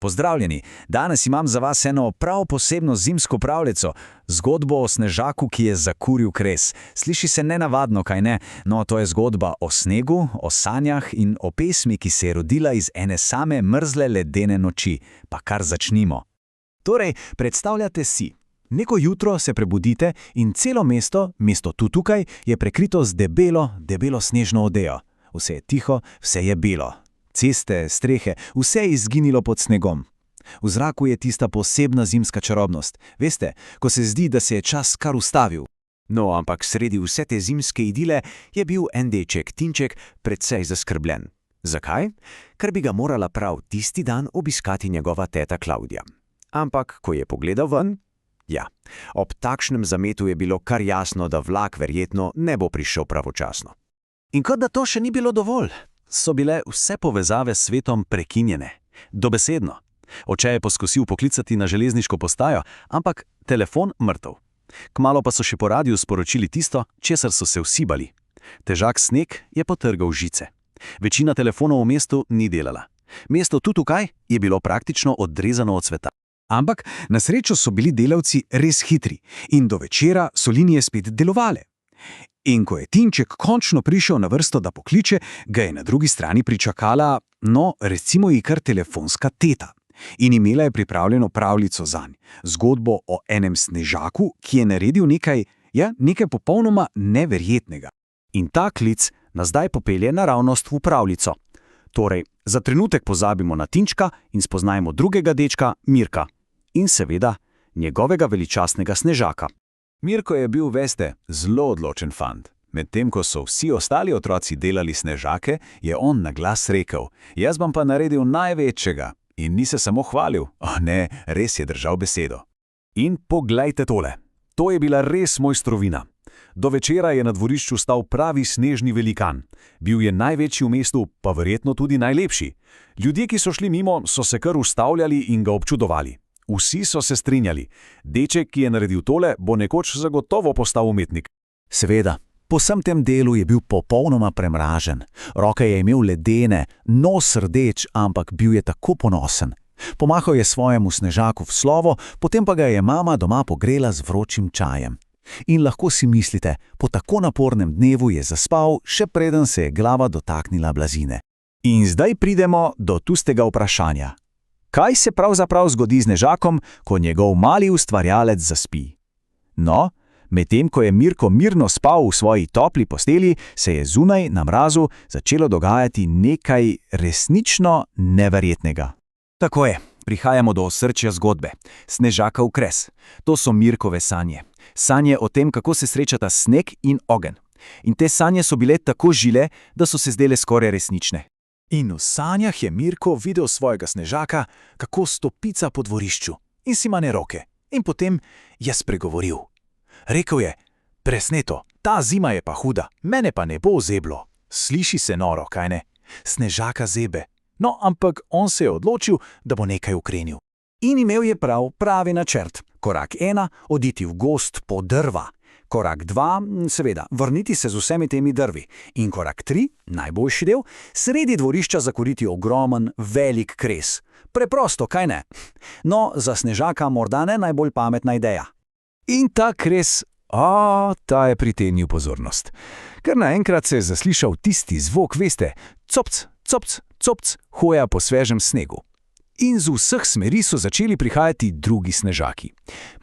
Pozdravljeni, danes imam za vas eno prav posebno zimsko pravljico, zgodbo o snežaku, ki je zakuril kres. Sliši se nenavadno, kaj ne? No, to je zgodba o snegu, o sanjah in o pesmi, ki se je rodila iz ene same mrzle ledene noči. Pa kar začnimo. Torej, predstavljate si, neko jutro se prebudite in celo mesto tu tukaj, je prekrito z debelo snežno odejo. Vse je tiho, vse je belo. Ceste, strehe, vse je izginilo pod snegom. V zraku je tista posebna zimska čarobnost. Veste, ko se zdi, da se je čas kar ustavil. No, ampak sredi vse te zimske idile je bil en deček, Tinček, precej zaskrbljen. Zakaj? Ker bi ga morala prav tisti dan obiskati njegova teta Klavdija. Ampak, ko je pogledal ven, ob takšnem zametu je bilo kar jasno, da vlak verjetno ne bo prišel pravočasno. In kot da to še ni bilo dovolj, so bile vse povezave s svetom prekinjene. Dobesedno. Oče je poskusil poklicati na železniško postajo, ampak telefon mrtev. Kmalu pa so še po radiju sporočili tisto, česar so se vsi bali. Težak sneg je potrgal žice. Večina telefonov v mestu ni delala. Mesto tu tukaj je bilo praktično odrezano od sveta. Ampak na srečo so bili delavci res hitri in do večera so linije spet delovale. In ko je Tinček končno prišel na vrsto, da pokliče, ga je na drugi strani pričakala, recimo ji kar telefonska teta. In imela je pripravljeno pravljico zanj, zgodbo o enem snežaku, ki je naredil nekaj popolnoma neverjetnega. In ta klic nas zdaj popelje naravnost v pravljico. Torej, za trenutek pozabimo na Tinčka in spoznajmo drugega dečka, Mirka. In seveda, njegovega veličastnega snežaka. Mirko je bil, veste, zelo odločen fant. Medtem ko so vsi ostali otroci delali snežake, je on na glas rekel: "Jaz bom pa naredil največjega." In ni se samo hvalil, ne, res je držal besedo. In poglejte tole. To je bila res mojstrovina. Do večera je na dvorišču stal pravi snežni velikan. Bil je največji v mestu, pa verjetno tudi najlepši. Ljudje, ki so šli mimo, so se kar ustavljali in ga občudovali. Vsi so se strinjali. Deček, ki je naredil tole, bo nekoč zagotovo postal umetnik. Seveda, po vsem tem delu je bil popolnoma premražen. Roke je imel ledene, nos rdeč, ampak bil je tako ponosen. Pomahal je svojemu snežaku v slovo, potem pa ga je mama doma pogrela z vročim čajem. In lahko si mislite, po tako napornem dnevu je zaspal, še preden se je glava dotaknila blazine. In zdaj pridemo do tistega vprašanja. Kaj se pravzaprav zgodi z snežakom, ko njegov mali ustvarjalec zaspi? No, medtem ko je Mirko mirno spal v svoji topli posteli, se je zunaj na mrazu začelo dogajati nekaj resnično neverjetnega. Tako je, prihajamo do osrčja zgodbe. Snežakov kres. To so Mirkove sanje. Sanje o tem, kako se srečata sneg in ogenj. In te sanje so bile tako žile, da so se zdele skoraj resnične. In v sanjah je Mirko videl svojega snežaka, kako stopica po dvorišču in si mane roke. In potem je spregovoril. Rekel je: "Presneto, ta zima je pa huda, mene pa ne bo zeblo." Sliši se noro, kaj ne? Snežaka zebe. No, ampak on se je odločil, da bo nekaj ukrenil. In imel je pravi načrt. Korak 1, oditi v gozd po drva. Korak 2, seveda, vrniti se z vsemi temi drvi. In korak 3, najboljši del, sredi dvorišča zakuriti ogromen, velik kres. Preprosto, kaj ne? No, za snežaka morda ne najbolj pametna ideja. In ta kres, ta je pritegnil pozornost. Ker naenkrat se je zaslišal tisti zvok, veste, copc, copc, copc, hoja po svežem snegu. In z vseh smeri so začeli prihajati drugi snežaki.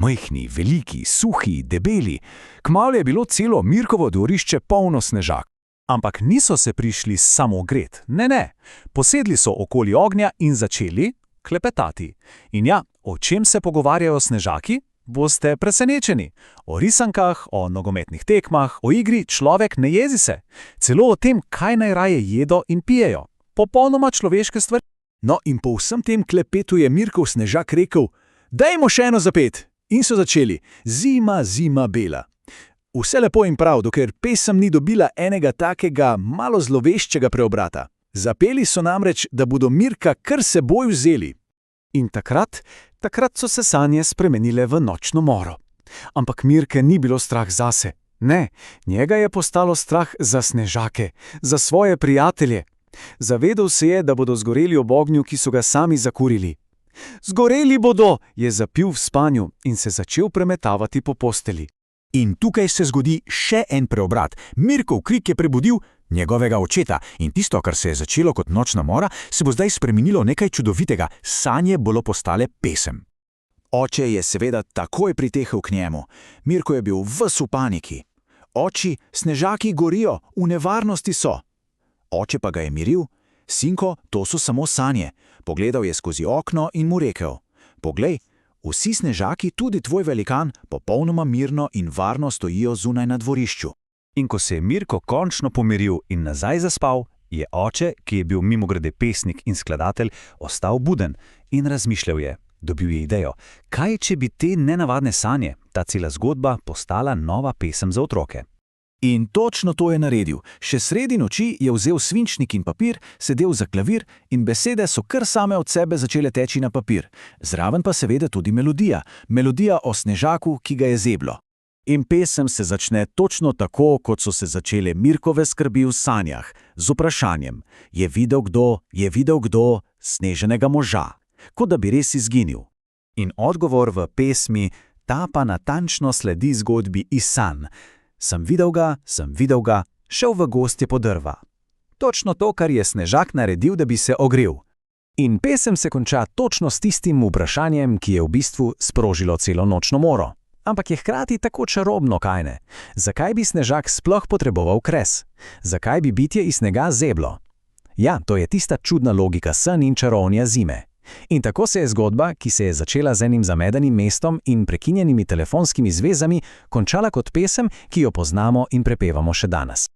Majhni, veliki, suhi, debeli. Kmalu je bilo celo Mirkovo dvorišče polno snežak. Ampak niso se prišli samo ogret, ne. Posedli so okoli ognja in začeli klepetati. In o čem se pogovarjajo snežaki? Boste presenečeni. O risankah, o nogometnih tekmah, o igri Človek ne jezi se. Celo o tem, kaj najraje jedo in pijejo. Popolnoma človeške stvari. No, in po vsem tem klepetu je Mirkov snežak rekel: "Dajmo še eno zapet." In so začeli: "Zima, zima bela." Vse lepo in prav, dokler pesem ni dobila enega takega malo zloveščega preobrata. Zapeli so namreč, da bodo Mirka kar seboj vzeli. In takrat so se sanje spremenile v nočno moro. Ampak Mirke ni bilo strah zase. Ne, njega je postalo strah za snežake, za svoje prijatelje. Zavedal se je, da bodo zgoreli ob ognju, ki so ga sami zakurili. Zgoreli bodo, je zapil v spanju in se začel premetavati po posteli. In tukaj se zgodi še en preobrat. Mirkov krik je prebudil njegovega očeta in tisto, kar se je začelo kot nočna mora, se bo zdaj spremenilo v nekaj čudovitega. Sanje bodo postale pesem. Oče je seveda takoj pritekel k njemu. Mirko je bil ves v paniki. Oči, snežaki gorijo, v nevarnosti so. Oče pa ga je miril. Sinko, to so samo sanje. Pogledal je skozi okno in mu rekel: Poglej, vsi snežaki, tudi tvoj velikan, popolnoma mirno in varno stojijo zunaj na dvorišču. In ko se je Mirko končno pomiril in nazaj zaspal, je oče, ki je bil mimogrede pesnik in skladatelj, ostal buden in razmišljal je. Dobil je idejo, kaj če bi te nenavadne sanje, ta cela zgodba, postala nova pesem za otroke. In točno to je naredil. Še sredi noči je vzel svinčnik in papir, sedel za klavir in besede so kar same od sebe začele teči na papir. Zraven pa seveda tudi melodija. Melodija o snežaku, ki ga je zeblo. In pesem se začne točno tako, kot so se začele Mirkove skrbi v sanjah, z vprašanjem: je videl kdo sneženega moža, kot da bi res izginil. In odgovor v pesmi, ta pa natančno sledi zgodbi iz sanj. Sem videl ga, šel v gostje po drva. Točno to, kar je snežak naredil, da bi se ogrel. In pesem se konča točno s tistim vprašanjem, ki je v bistvu sprožilo celo nočno moro. Ampak je hkrati tako čarobno, kajne? Zakaj bi snežak sploh potreboval kres? Zakaj bi bitje iz snega zeblo? Ja, to je tista čudna logika sen in čarovnja zime. In tako se je zgodba, ki se je začela z enim zamedenim mestom in prekinjenimi telefonskimi zvezami, končala kot pesem, ki jo poznamo in prepevamo še danes.